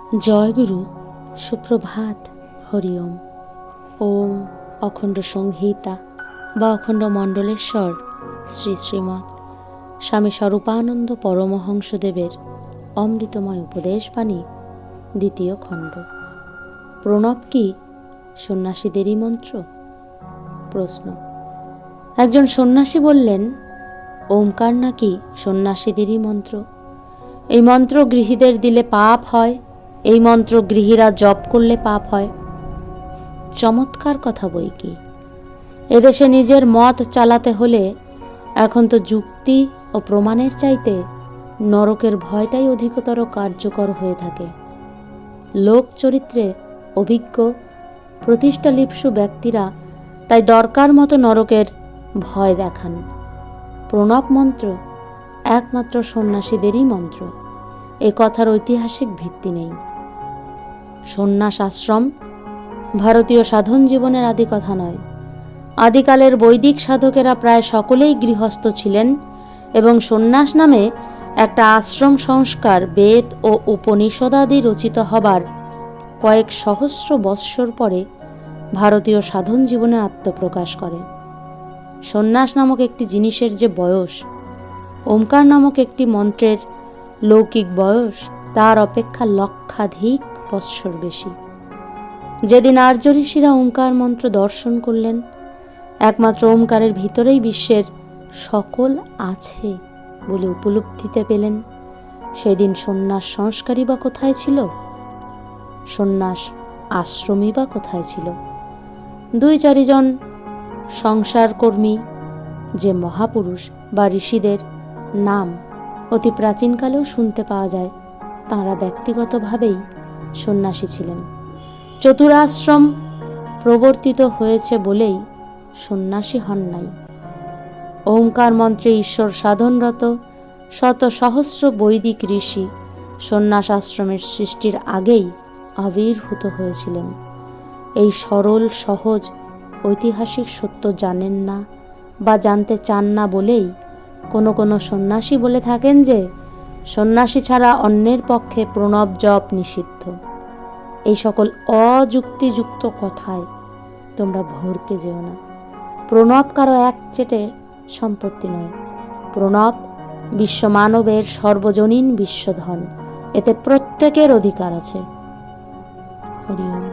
জয় গুরু, সুপ্রভাত, হরি ওম। ওম অখণ্ড সংহিতা বা অখণ্ড মণ্ডলেশ্বর শ্রী শ্রীমৎ স্বামী স্বরূপানন্দ পরমহংসদেবের অমৃতময় উপদেশবাণী, দ্বিতীয় খণ্ড। প্রণব কি সন্ন্যাসীদেরই মন্ত্র? প্রশ্ন। একজন সন্ন্যাসী বললেন, ওমকার নাকি সন্ন্যাসীদেরই মন্ত্র। এই মন্ত্র গৃহীদের দিলে পাপ হয়, এই মন্ত্র গৃহীরা জপ করলে পাপ হয়। চমৎকার কথা বই কি! এদেশে নিজের মত চালাতে হলে এখন তো যুক্তি ও প্রমাণের চাইতে নরকের ভয়টাই অধিকতর কার্যকর হয়ে থাকে। লোক চরিত্রে অভিজ্ঞ প্রতিষ্ঠালিপ্সু ব্যক্তিরা তাই দরকার মতো নরকের ভয় দেখান। প্রণব মন্ত্র একমাত্র সন্ন্যাসীদেরই মন্ত্র, এ কথার ঐতিহাসিক ভিত্তি নেই। সন্ন্যাস আশ্রম ভারতীয় সাধন জীবনের আদি কথা নয়। আদিকালের বৈদিক সাধকেরা প্রায় সকলেই গৃহস্থ ছিলেন এবং সন্ন্যাস নামে একটা আশ্রম সংস্কার বেদ ও উপনিষদাদি রচিত হবার কয়েক সহস্র বৎসর পরে ভারতীয় সাধন জীবনে আত্মপ্রকাশ করে। সন্ন্যাস নামক একটি জিনিসের যে বয়স, ওমকার নামক একটি মন্ত্রের লৌকিক বয়স তার অপেক্ষা লক্ষাধিক বৎসর বেশি। যেদিন আর্য ঋষিরা ওমকার মন্ত্র দর্শন করলেন, একমাত্র ওমকারের ভিতরেই বিশ্বের সকল আছে বলে উপলব্ধিতে পেলেন, সেদিন সন্ন্যাস সংস্কারই বা কোথায় ছিল? সন্ন্যাস আশ্রমই বা কোথায় ছিল? 2-4 জন সংসারকর্মী যে মহাপুরুষ বা ঋষিদের নাম অতি প্রাচীনকালেও শুনতে পাওয়া যায়, তাঁরা ব্যক্তিগতভাবেই সন্ন্যাসী ছিলেন। চতুরাশ্রম প্রবর্তিত হয়েছে বলেই সন্ন্যাসী হন নাই। ওমকার মন্ত্রে ঈশ্বর সাধনরত শত সহস্র বৈদিক ঋষি সন্ন্যাস আশ্রমের সৃষ্টির আগেই আবির্ভূত হয়েছিলেন। এই সরল সহজ ঐতিহাসিক সত্য জানেন না বা জানতে চান না বলেই কোনো সন্ন্যাসী বলে থাকেন যে সন্ন্যাসী ছাড়া অন্যের পক্ষে প্রণব জপ নিষিদ্ধ। এই সকল অযুক্তিযুক্ত কথায় তোমরা ভরকে যেও না। প্রণব কারো একচেটে সম্পত্তি নয়। প্রণব বিশ্বমানবের সর্বজনীন বিশ্বধন, এতে প্রত্যেকের অধিকার আছে। হরি ওম।